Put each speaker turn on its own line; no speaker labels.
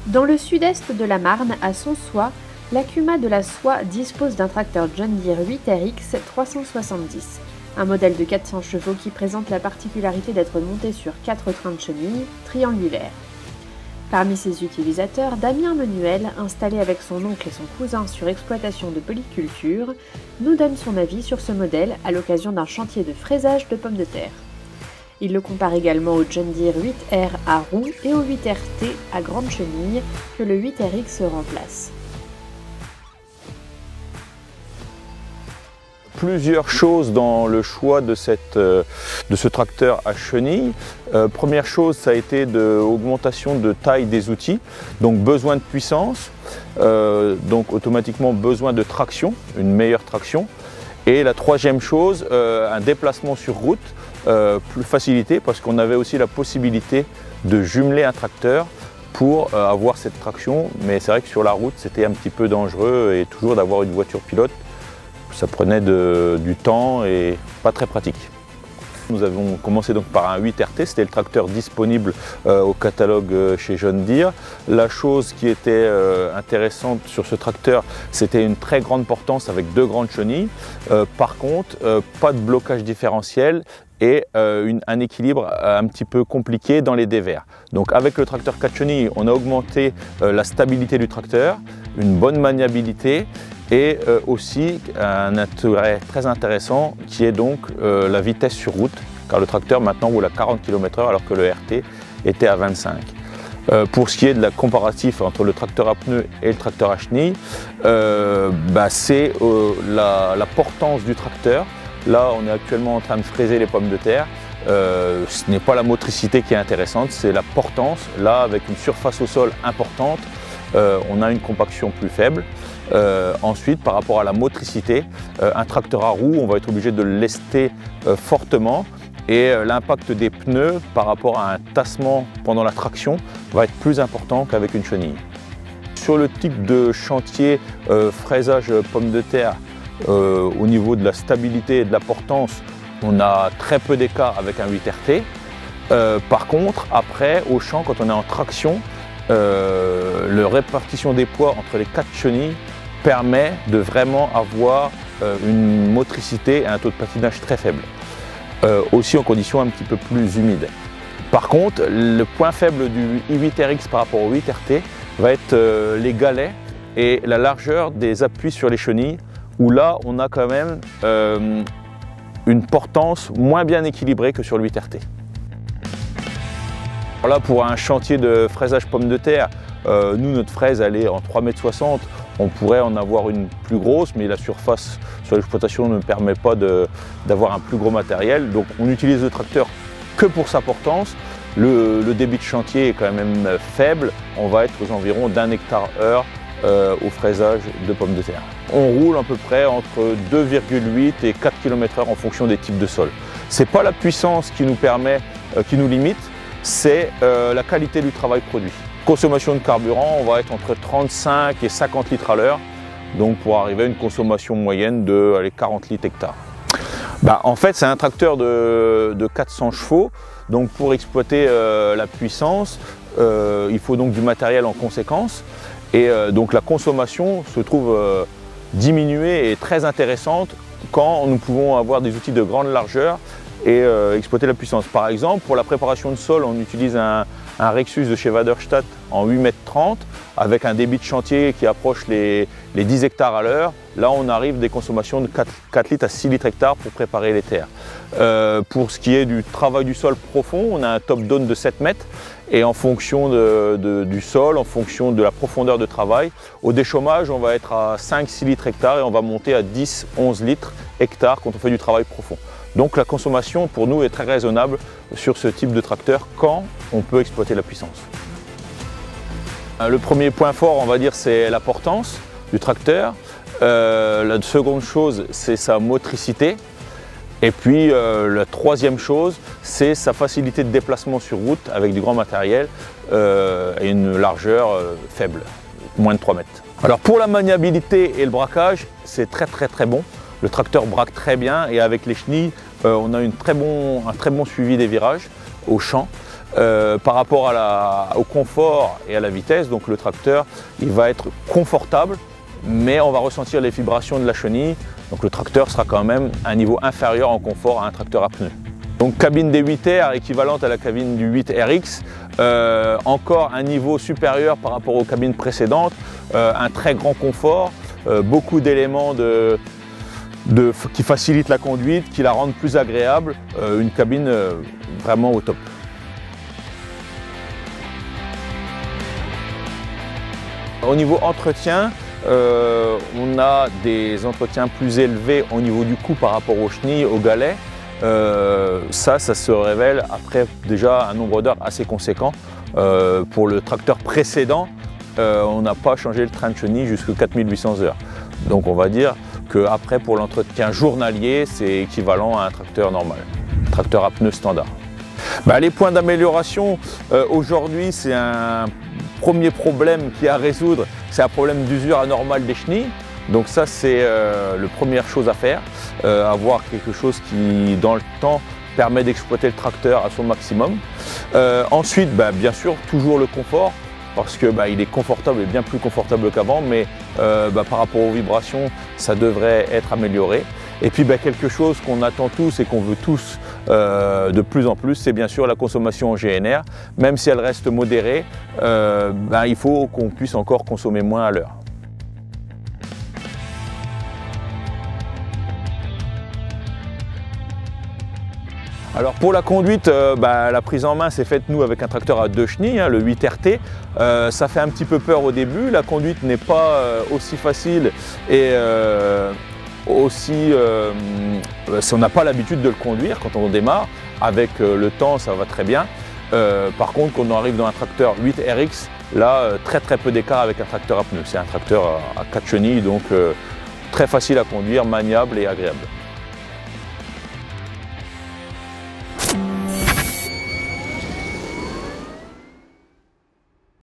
Dans le sud-est de la Marne, à Sonsois, l'Acuma de la Soie dispose d'un tracteur John Deere 8RX 370, un modèle de 400 chevaux qui présente la particularité d'être monté sur 4 trains de chenilles triangulaires. Parmi ses utilisateurs, Damien Menuel, installé avec son oncle et son cousin sur exploitation de polyculture, nous donne son avis sur ce modèle à l'occasion d'un chantier de fraisage de pommes de terre. Il le compare également au John Deere 8R à roue et au 8RT à grande chenille que le 8RX remplace.
Plusieurs choses dans le choix de ce tracteur à chenille. Première chose, ça a été l'augmentation de taille des outils, donc besoin de puissance, donc automatiquement besoin de traction, une meilleure traction. Et la troisième chose, un déplacement sur route plus facilité parce qu'on avait aussi la possibilité de jumeler un tracteur pour avoir cette traction. Mais c'est vrai que sur la route, c'était un petit peu dangereux et toujours d'avoir une voiture pilote, ça prenait du temps et pas très pratique. Nous avons commencé donc par un 8RT, c'était le tracteur disponible au catalogue chez John Deere. La chose qui était intéressante sur ce tracteur, c'était une très grande portance avec 2 grandes chenilles. Par contre, pas de blocage différentiel et un équilibre un petit peu compliqué dans les dévers. Donc avec le tracteur 4 chenilles, on a augmenté la stabilité du tracteur, une bonne maniabilité, et aussi un intérêt très intéressant qui est donc la vitesse sur route, car le tracteur maintenant roule à 40 km/h alors que le RT était à 25. Pour ce qui est de la comparatif entre le tracteur à pneus et le tracteur à chenilles, c'est la portance du tracteur. Là, on est actuellement en train de fraiser les pommes de terre. Ce n'est pas la motricité qui est intéressante, c'est la portance. Là, avec une surface au sol importante, on a une compaction plus faible. Ensuite, par rapport à la motricité, un tracteur à roues, on va être obligé de le lester fortement et l'impact des pneus par rapport à un tassement pendant la traction va être plus important qu'avec une chenille. Sur le type de chantier fraisage pommes de terre, au niveau de la stabilité et de la portance, on a très peu d'écart avec un 8RT. Par contre, après, au champ, quand on est en traction, la répartition des poids entre les 4 chenilles permet de vraiment avoir une motricité et un taux de patinage très faible, aussi en conditions un petit peu plus humides. Par contre, le point faible du i8RX par rapport au 8RT va être les galets et la largeur des appuis sur les chenilles, où là on a quand même une portance moins bien équilibrée que sur le 8RT. Alors là, pour un chantier de fraisage pommes de terre, nous notre fraise elle est en 3,60 m. On pourrait en avoir une plus grosse, mais la surface sur l'exploitation ne permet pas d'avoir un plus gros matériel. Donc on utilise le tracteur que pour sa portance. Le débit de chantier est quand même faible. On va être aux environs d'1 hectare/heure au fraisage de pommes de terre. On roule à peu près entre 2,8 et 4 km/h en fonction des types de sol. Ce n'est pas la puissance qui nous permet, qui nous limite, c'est la qualité du travail produit. Consommation de carburant, on va être entre 35 et 50 litres à l'heure, donc pour arriver à une consommation moyenne de 40 litres hectare. En fait, c'est un tracteur de 400 chevaux, donc pour exploiter la puissance, il faut donc du matériel en conséquence, et donc la consommation se trouve diminuée et très intéressante quand nous pouvons avoir des outils de grande largeur et exploiter la puissance. Par exemple, pour la préparation de sol, on utilise un Rexus de chez Waderstadt en 8,30 m avec un débit de chantier qui approche les 10 hectares à l'heure. Là, on arrive des consommations de 4 litres à 6 litres hectare pour préparer les terres. Pour ce qui est du travail du sol profond, on a un top down de 7 mètres et en fonction du sol, en fonction de la profondeur de travail, au déchômage, on va être à 5-6 litres hectare et on va monter à 10-11 litres hectare quand on fait du travail profond. Donc la consommation pour nous est très raisonnable sur ce type de tracteur quand on peut exploiter la puissance. Le premier point fort, on va dire, c'est la portance du tracteur. La seconde chose, c'est sa motricité. Et puis la troisième chose, c'est sa facilité de déplacement sur route avec du grand matériel et une largeur faible, moins de 3 mètres. Alors pour la maniabilité et le braquage, c'est très bon. Le tracteur braque très bien et avec les chenilles, on a un très bon suivi des virages au champ. par rapport au confort et à la vitesse. Donc le tracteur, il va être confortable, mais on va ressentir les vibrations de la chenille. Donc le tracteur sera quand même à un niveau inférieur en confort à un tracteur à pneus. Donc cabine des 8R équivalente à la cabine du 8RX, encore un niveau supérieur par rapport aux cabines précédentes, un très grand confort, beaucoup d'éléments qui facilitent la conduite, qui la rendent plus agréable, une cabine vraiment au top. Au niveau entretien, on a des entretiens plus élevés au niveau du coût par rapport aux chenilles, aux galets. Ça se révèle après déjà un nombre d'heures assez conséquent. Pour le tracteur précédent, on n'a pas changé le train de chenille jusqu'à 4800 heures. Donc on va dire qu'après pour l'entretien journalier, c'est équivalent à un tracteur normal, tracteur à pneus standard. Les points d'amélioration, aujourd'hui c'est un premier problème qui est à résoudre, c'est un problème d'usure anormale des chenilles. Donc ça c'est la première chose à faire, avoir quelque chose qui dans le temps permet d'exploiter le tracteur à son maximum. Ensuite bien sûr toujours le confort, parce que il est confortable et bien plus confortable qu'avant, mais par rapport aux vibrations ça devrait être amélioré. Et puis quelque chose qu'on attend tous et qu'on veut tous de plus en plus, c'est bien sûr la consommation en GNR. Même si elle reste modérée, il faut qu'on puisse encore consommer moins à l'heure. Alors pour la conduite, la prise en main s'est faite nous avec un tracteur à 2 chenilles, le 8RT. Ça fait un petit peu peur au début, la conduite n'est pas aussi facile et si on n'a pas l'habitude de le conduire quand on démarre. Avec le temps ça va très bien. Par contre quand on arrive dans un tracteur 8RX, là très peu d'écart avec un tracteur à pneus. C'est un tracteur à 4 chenilles, donc très facile à conduire, maniable et agréable.